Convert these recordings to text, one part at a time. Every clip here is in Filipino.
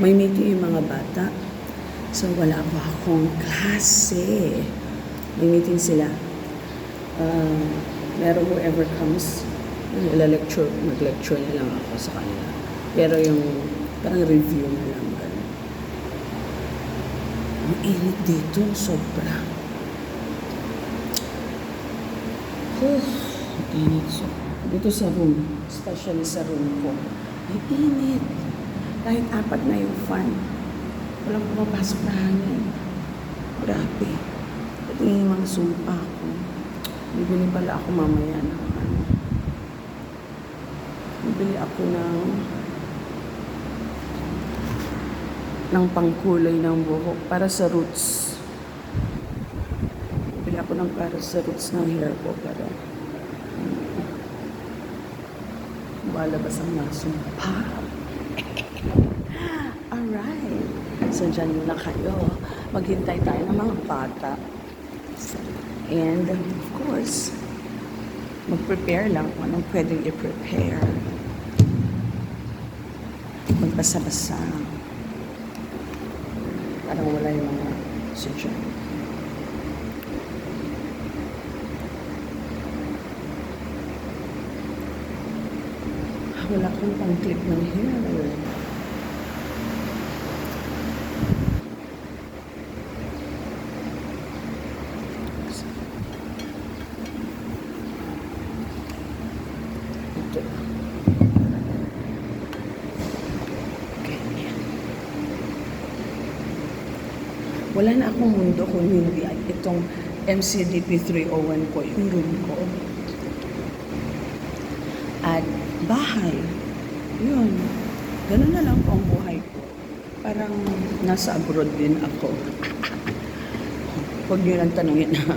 May meeting yung mga bata. So, wala pa akong klase. May meeting sila. Meron whoever comes, mag-lecture na lang ako sa kanila. Pero yung parang review na lang. Ganun. Ang init dito, sobra. Ang init. So, dito sa room, especially sa room ko, ay init. Kahit 4 na yung fan, walang pumapasok na hangin. Grabe. Ito yung mga sumpa ko. Bibili pala ako mamaya ng bibili ako ng pangkulay ng buhok para sa roots. Bibili ako ng para sa roots ng hair ko para malabas ang mga sumpa. Alright. So, dyan muna kayo. Maghintay tayo ng mga bata. And, of course, mag-prepare lang kung anong pwedeng i-prepare. Magbasa-basa. Parang wala yung mga sudyan. Wala akong pang-clip ng hair. Ito. Ganyan. Wala na akong mundo kung hindi ay itong MCDP 301 ko, yung room ko. At bahay. Yun. Ganun na lang po ang buhay ko. Parang nasa abroad din ako. Huwag nyo lang tanungin na.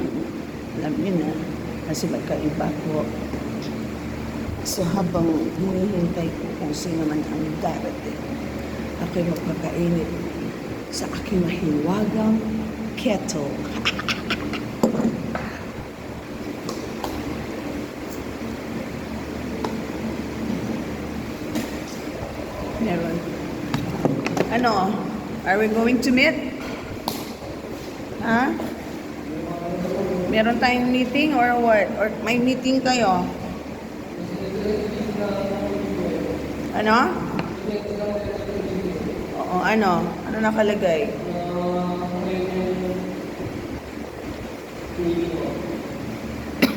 Alam nyo na. Kasi magkaiba ko. So habang hinihintay ko kung sino man ang darating, ako'y magpakainit sa aking mahiwagang kettle. Meron. Ano? Are we going to meet? Ha? Meron tayong meeting or what? Or may meeting kayo? Ano? Oo, ano? Ano nakalagay?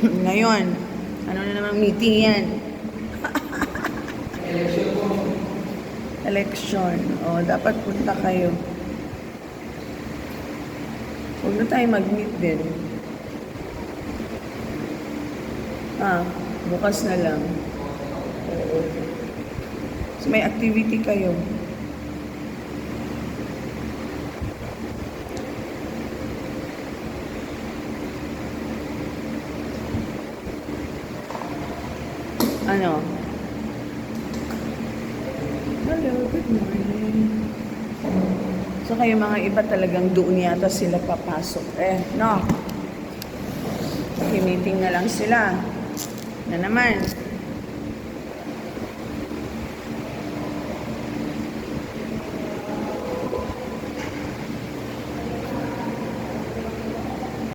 Ngayon. Ano na namang meeting yan? Election. O, dapat punta kayo. Huwag na tayo mag-meet din. Bukas na lang. Oo. So, may activity kayo. Ano? Hello, good morning. So, kayo mga iba talagang doon yata sila papasok. No. Okay, meeting na lang sila. Na naman.